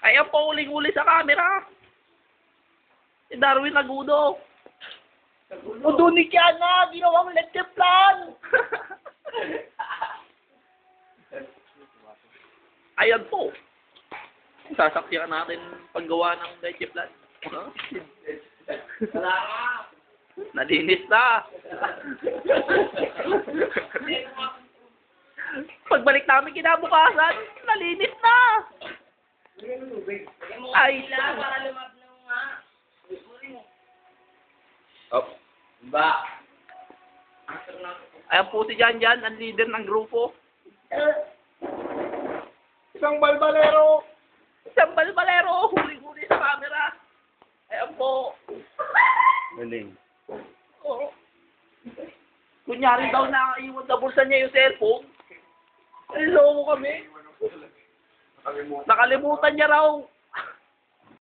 Ayan po, uling-uli sa camera. Si Darwin Agudo. O doon ni Kiana, ginawang lecture plan. Ayan po. Sasakyan natin paggawa ng lecture plan. Nalinis na. Pagbalik namin kinabukasan, nalinis na. Ay, para lumab na nga. Oh, ba? ayan po si Jan Jan, ang leader ng grupo. Isang balbalero! Isang balbalero, huli-huli sa camera. Ayan po. Galing. Oo. Kunyari daw nakaiwan na bulsa niya yung cellphone. Niloko kami. Nakalimutan niya raw.